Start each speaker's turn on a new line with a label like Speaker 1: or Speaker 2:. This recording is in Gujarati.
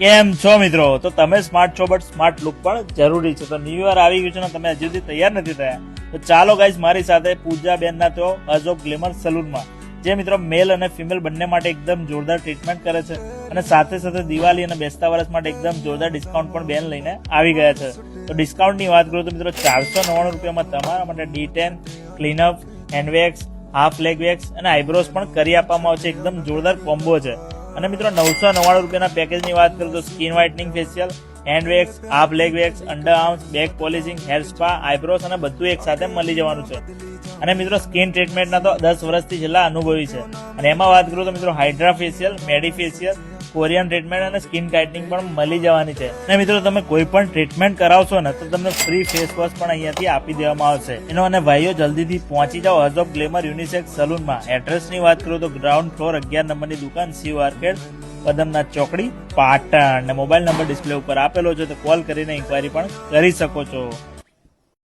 Speaker 1: કેમ છો મિત્રો? તો તમે સ્માર્ટ છો બટ સ્માર્ટ લુક પણ જરૂરી છે. તો ન્યુ યર આવી ગયું છે ને તમે હજુ સુધી તૈયાર નથી થયા તો ચાલો ગાઈઝ મારી સાથે પૂજાબેન ના તો અજોબ ગ્લેમર સલૂનમાં જે મિત્રો મેલ અને ફિમેલ બંને માટે એકદમ જોરદાર ટ્રીટમેન્ટ કરે છે અને સાથે સાથે દિવાળી અને બેસતા વર્ષ માટે એકદમ જોરદાર ડિસ્કાઉન્ટ પણ બેન લઈને આવી ગયા છે. તો ડિસ્કાઉન્ટની વાત કરું તો મિત્રો 499 રૂપિયામાં તમારા માટે D10 cleanup, hand wax, half leg wax અને આઈબ્રોઝ પણ કરી આપવામાં આવશે. એકદમ જોરદાર કોમ્બો છે. અને મિત્રો 999 રૂપિયાના પેકેજની વાત કરું તો skin whitening facial, hand wax, half leg wax, underarms, back polishing, hair spa, eyebrows અને બધું એક સાથે મળી જવાનું છે. અને મિત્રો સ્કિન ટ્રીટમેન્ટના તો 10 વર્ષથી છેલ્લા અનુભવી છે. અને એમાં વાત કરું તો મિત્રો hydra facial, medi facial, Korean treatment અને સ્કિન ટાઇટનિંગ પણ મળી જવાની છે. અને મિત્રો તમે કોઈ પણ ટ્રીટમેન્ટ કરાવશો ને તો તમને ફ્રી ફેસ વોશ પણ અહીંયાથી આપી દેવામાં આવશે. એનો અને ભાઈઓ જલ્દીથી પહોંચી જાઓ અજોબ ગ્લેમર યુનિસેક્સ સલૂનમાં. એડ્રેસની વાત કરું તો ગ્રાઉન્ડ ફ્લોર 11 નંબરની દુકાન શિવ આર્કેડ, પદમનાથ ચોકડી, પાટણ. અને મોબાઈલ નંબર ડિસ્પ્લે ઉપર આપેલો છે તો કોલ કરીને ઇન્ક્વાયરી પણ કરી શકો છો.